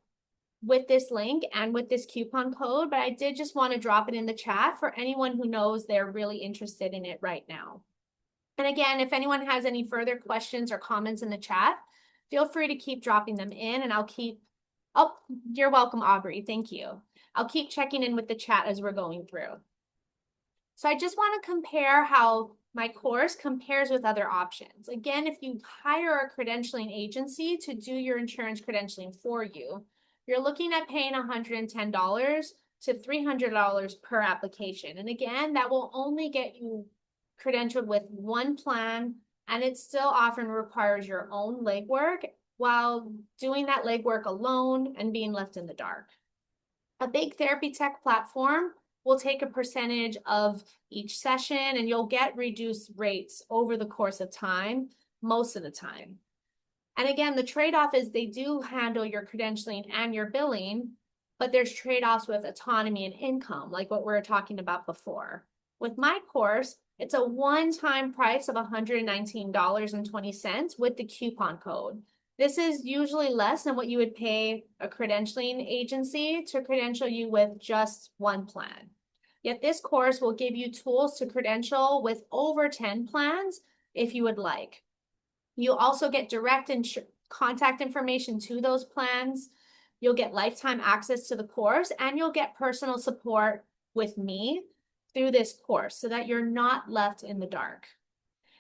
this link and with this coupon code, but I did just want to drop it in the chat for anyone who knows they're really interested in it right now. And again, if anyone has any further questions or comments in the chat, feel free to keep dropping them in and you're welcome, Aubrey. Thank you. I'll keep checking in with the chat as we're going through. So I just want to compare how my course compares with other options. Again, if you hire a credentialing agency to do your insurance credentialing for you, you're looking at paying $110 to $300 per application. And again, that will only get you credentialed with one plan, and it still often requires your own legwork while doing that legwork alone and being left in the dark. A big therapy tech platform will take a percentage of each session, and you'll get reduced rates over the course of time, most of the time. And again, the trade-off is they do handle your credentialing and your billing, but there's trade-offs with autonomy and income, like what we were talking about before. With my course, it's a one-time price of $119.20 with the coupon code. This is usually less than what you would pay a credentialing agency to credential you with just one plan. Yet this course will give you tools to credential with over 10 plans if you would like. You'll also get direct contact information to those plans. You'll get lifetime access to the course, and you'll get personal support with me through this course so that you're not left in the dark.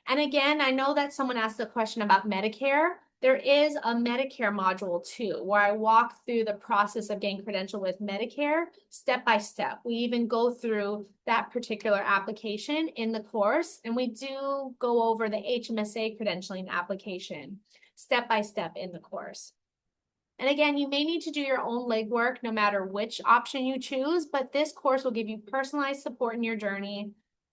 And again, I know that someone asked a question about Medicare. There is a Medicare module too, where I walk through the process of getting credentialed with Medicare step by step. We even go through that particular application in the course, and we do go over the HMSA credentialing application step by step in the course. And again, you may need to do your own legwork no matter which option you choose, but this course will give you personalized support in your journey,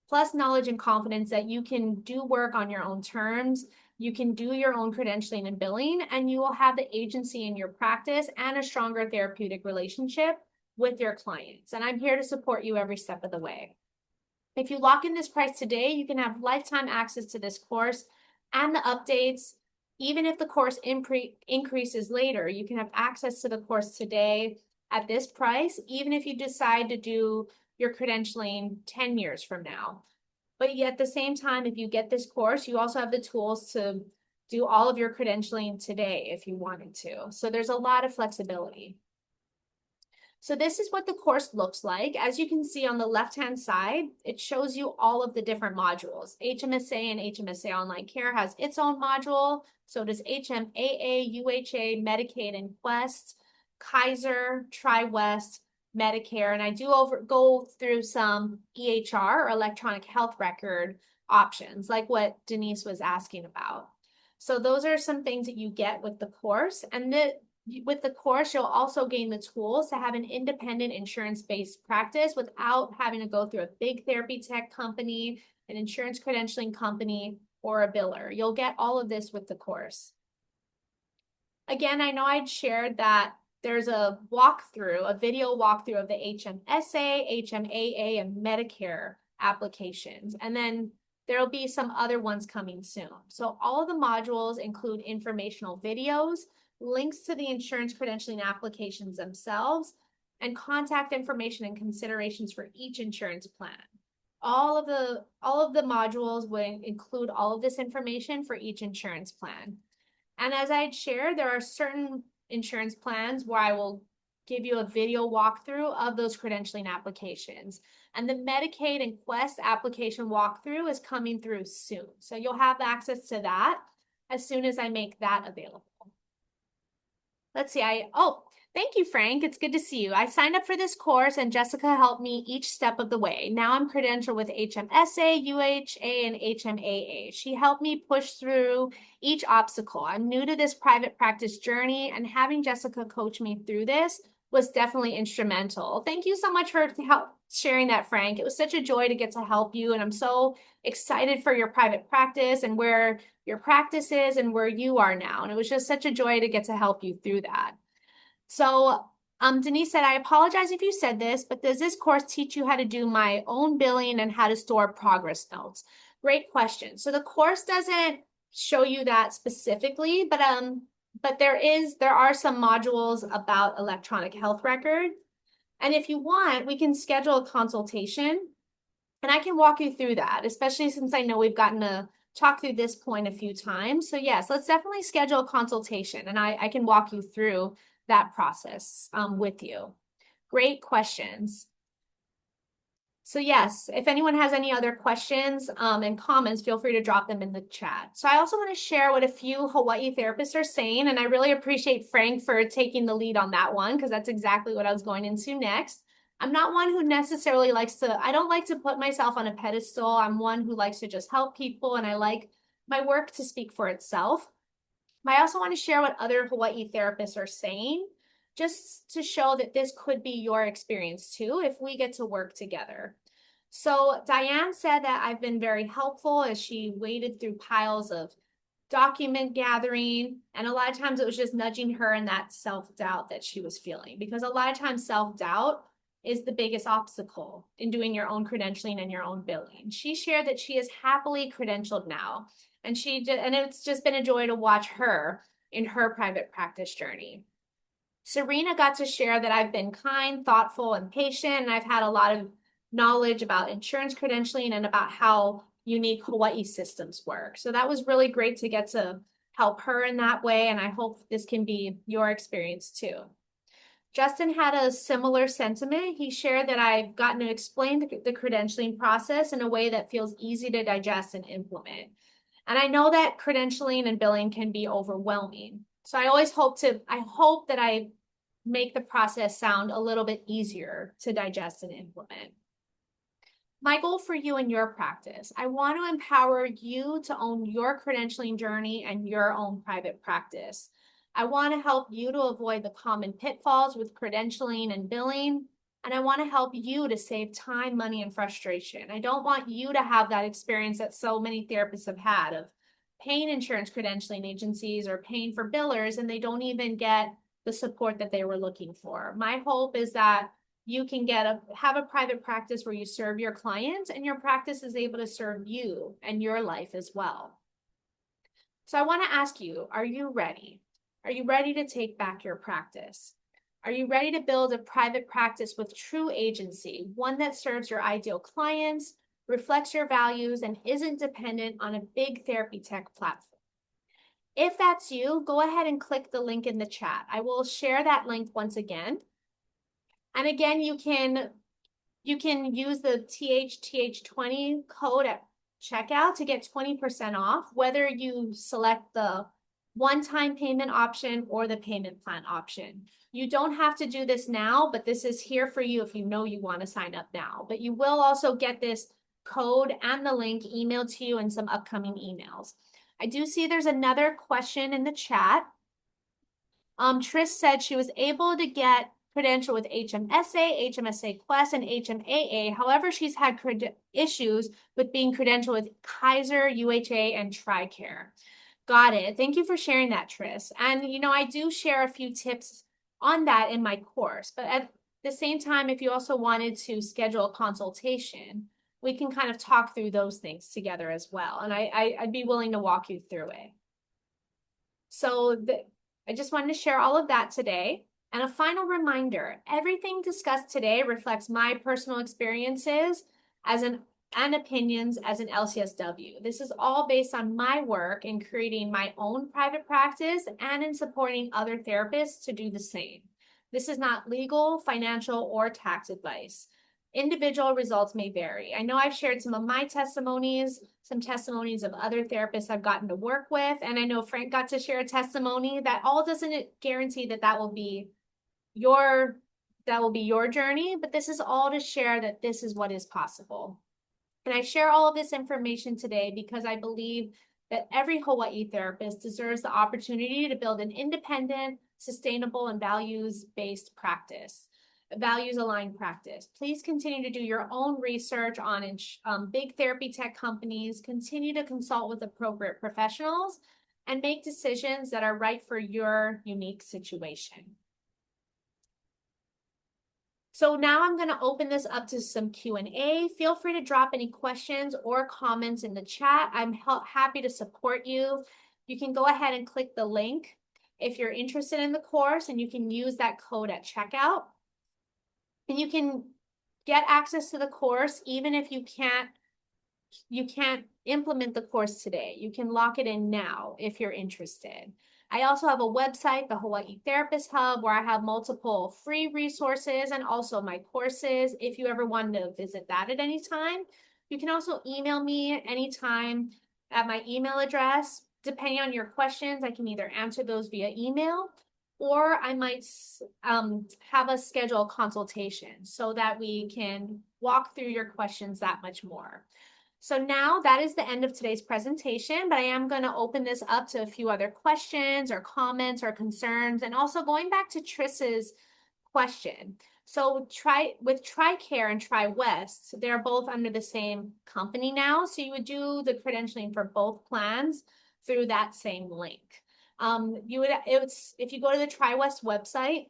plus knowledge and confidence that you can do work on your own terms. You can do your own credentialing and billing, and you will have the agency in your practice and a stronger therapeutic relationship with your clients. And I'm here to support you every step of the way. If you lock in this price today, you can have lifetime access to this course and the updates. Even if the course increases later, you can have access to the course today at this price, even if you decide to do your credentialing 10 years from now. But yet at the same time, if you get this course, you also have the tools to do all of your credentialing today if you wanted to. So there's a lot of flexibility. So this is what the course looks like. As you can see on the left-hand side, it shows you all of the different modules. HMSA and HMSA Online Care has its own module. So does HMAA, UHA, Medicaid, and Quest, Kaiser, TriWest, Medicare, and I do go through some EHR or electronic health record options, like what Denise was asking about. So those are some things that you get with the course. And with the course, you'll also gain the tools to have an independent insurance-based practice without having to go through a big therapy tech company, an insurance credentialing company, or a biller. You'll get all of this with the course. Again, I know I'd shared that there's a video walkthrough of the HMSA, HMAA, and Medicare applications. And then there will be some other ones coming soon. So all of the modules include informational videos, links to the insurance credentialing applications themselves, and contact information and considerations for each insurance plan. All of the modules will include all of this information for each insurance plan. And as I'd shared, there are certain insurance plans where I will give you a video walkthrough of those credentialing applications. And the Medicaid and Quest application walkthrough is coming through soon. So you'll have access to that as soon as I make that available. Let's see, thank you, Frank. It's good to see you. I signed up for this course and Jessica helped me each step of the way. Now I'm credentialed with HMSA, UHA, and HMAA. She helped me push through each obstacle. I'm new to this private practice journey, and having Jessica coach me through this was definitely instrumental. Thank you so much for sharing that, Frank. It was such a joy to get to help you, and I'm so excited for your private practice and where your practice is and where you are now. And it was just such a joy to get to help you through that. So Denise said, I apologize if you said this, but does this course teach you how to do my own billing and how to store progress notes? Great question. So the course doesn't show you that specifically, but there are some modules about electronic health records. And if you want, we can schedule a consultation and I can walk you through that, especially since I know we've gotten to talk through this point a few times. So yes, let's definitely schedule a consultation and I can walk you through that process with you. Great questions. So yes, if anyone has any other questions and comments, feel free to drop them in the chat. So I also want to share what a few Hawaii therapists are saying, and I really appreciate Frank for taking the lead on that one, because that's exactly what I was going into next. I'm not one who necessarily I don't like to put myself on a pedestal. I'm one who likes to just help people, and I like my work to speak for itself. I also want to share what other Hawaii therapists are saying, just to show that this could be your experience too, if we get to work together. So Diane said that I've been very helpful as she waded through piles of document gathering. And a lot of times it was just nudging her in that self-doubt that she was feeling, because a lot of times self-doubt is the biggest obstacle in doing your own credentialing and your own billing. She shared that she is happily credentialed now. And it's just been a joy to watch her in her private practice journey. Serena got to share that I've been kind, thoughtful, and patient, and I've had a lot of knowledge about insurance credentialing and about how unique Hawaii systems work. So that was really great to get to help her in that way, and I hope this can be your experience too. Justin had a similar sentiment. He shared that I've gotten to explain the credentialing process in a way that feels easy to digest and implement. And I know that credentialing and billing can be overwhelming. So I hope that I make the process sound a little bit easier to digest and implement. My goal for you in your practice, I want to empower you to own your credentialing journey and your own private practice. I want to help you to avoid the common pitfalls with credentialing and billing. And I want to help you to save time, money, and frustration. I don't want you to have that experience that so many therapists have had of paying insurance credentialing agencies or paying for billers, and they don't even get the support that they were looking for. My hope is that you can have a private practice where you serve your clients and your practice is able to serve you and your life as well. So I want to ask you, are you ready? Are you ready to take back your practice? Are you ready to build a private practice with true agency, one that serves your ideal clients, reflects your values, and isn't dependent on a big therapy tech platform? If that's you, go ahead and click the link in the chat. I will share that link once again. And again, you can use the THTH20 code at checkout to get 20% off, whether you select the one-time payment option or the payment plan option. You don't have to do this now, but this is here for you if you know you want to sign up now. But you will also get this code and the link emailed to you in some upcoming emails. I do see there's another question in the chat. Trish said she was able to get credential with HMSA, HMSA Quest, and HMAA. However, she's had issues with being credentialed with Kaiser, UHA, and TRICARE. Got it. Thank you for sharing that, Trish. And, I do share a few tips on that in my course. But at the same time, if you also wanted to schedule a consultation, we can kind of talk through those things together as well. And I'd be willing to walk you through it. So I just wanted to share all of that today. And a final reminder, everything discussed today reflects my personal experiences and opinions as an LCSW. This is all based on my work in creating my own private practice and in supporting other therapists to do the same. This is not legal, financial, or tax advice. Individual results may vary. I know I've shared some of my testimonies, some testimonies of other therapists I've gotten to work with, and I know Frank got to share a testimony. That all doesn't guarantee that that will be your journey, but this is all to share that this is what is possible. And I share all of this information today because I believe that every Hawaii therapist deserves the opportunity to build an independent, sustainable, and values-based practice, values-aligned practice. Please continue to do your own research on big therapy tech companies, continue to consult with appropriate professionals, and make decisions that are right for your unique situation. So now I'm going to open this up to some Q&A. Feel free to drop any questions or comments in the chat. I'm happy to support you. You can go ahead and click the link if you're interested in the course, and you can use that code at checkout. And you can get access to the course even if you can't implement the course today. You can lock it in now if you're interested. I also have a website, the Hawaii Therapist Hub, where I have multiple free resources and also my courses if you ever want to visit that at any time. You can also email me anytime at my email address. Depending on your questions, I can either answer those via email or I might have us schedule a consultation so that we can walk through your questions that much more. So now that is the end of today's presentation, but I am going to open this up to a few other questions or comments or concerns, and also going back to Triss's question. So with TRICARE and TriWest, they're both under the same company now. So you would do the credentialing for both plans through that same link. If you go to the TriWest website,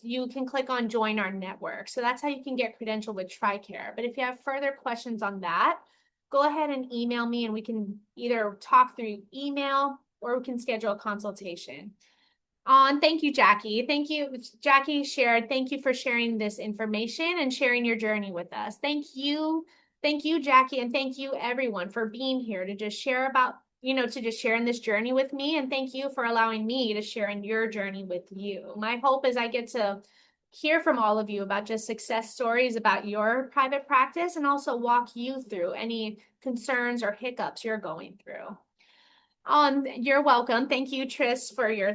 you can click on join our network. So that's how you can get credentialed with TRICARE. But if you have further questions on that, go ahead and email me and we can either talk through email or we can schedule a consultation. Thank you, Jackie. Thank you, Jackie shared. Thank you for sharing this information and sharing your journey with us. Thank you, Jackie, and thank you everyone for being here to just share in this journey with me. And thank you for allowing me to share in your journey with you. My hope is I get to hear from all of you about just success stories about your private practice and also walk you through any concerns or hiccups you're going through. You're welcome. Thank you, Triss, for your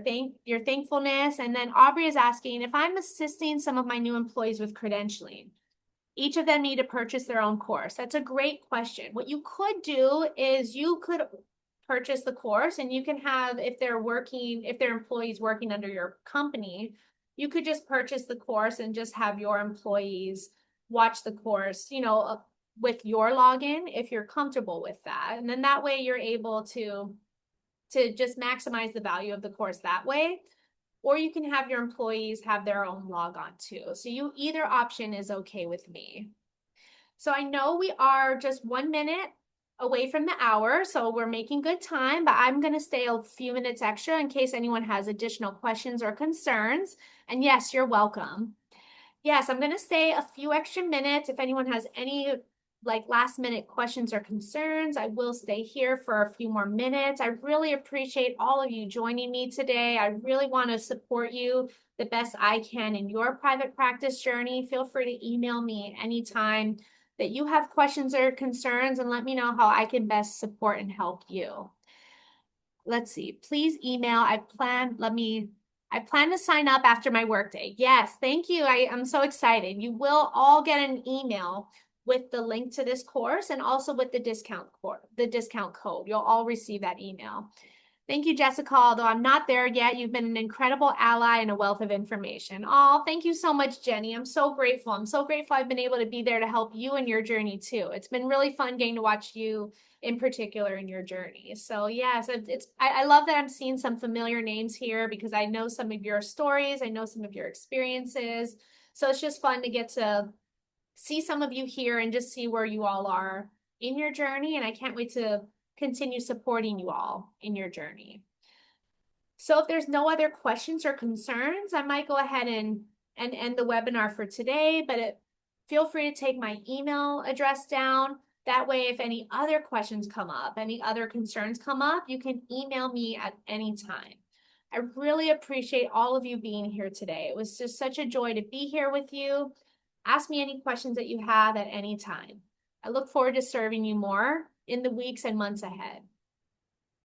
thankfulness. And then Aubrey is asking, if I'm assisting some of my new employees with credentialing, each of them need to purchase their own course. That's a great question. What you could do is you could purchase the course, and you can have, if their employees working under your company, you could just purchase the course and just have your employees watch the course, with your login if you're comfortable with that. And then that way you're able to just maximize the value of the course that way. Or you can have your employees have their own logon too. So either option is okay with me. So I know we are just 1 minute away from the hour, so we're making good time, but I'm going to stay a few minutes extra in case anyone has additional questions or concerns. And yes, you're welcome. Yes, I'm going to stay a few extra minutes. If anyone has any last minute questions or concerns, I will stay here for a few more minutes. I really appreciate all of you joining me today. I really want to support you the best I can in your private practice journey. Feel free to email me anytime that you have questions or concerns and let me know how I can best support and help you. Let's see, please email. I plan to sign up after my workday. Yes, thank you. I'm so excited. You will all get an email with the link to this course and also with the discount code. You'll all receive that email. Thank you, Jessica. Although I'm not there yet, you've been an incredible ally and a wealth of information. Oh, thank you so much, Jenny. I'm so grateful. I'm so grateful I've been able to be there to help you in your journey too. It's been really fun getting to watch you in particular in your journey. So yes, I love that I'm seeing some familiar names here because I know some of your stories. I know some of your experiences. So it's just fun to get to see some of you here and just see where you all are in your journey. And I can't wait to continue supporting you all in your journey. So if there's no other questions or concerns, I might go ahead and end the webinar for today, but feel free to take my email address down. That way, if any other questions come up, any other concerns come up, you can email me at any time. I really appreciate all of you being here today. It was just such a joy to be here with you. Ask me any questions that you have at any time. I look forward to serving you more in the weeks and months ahead.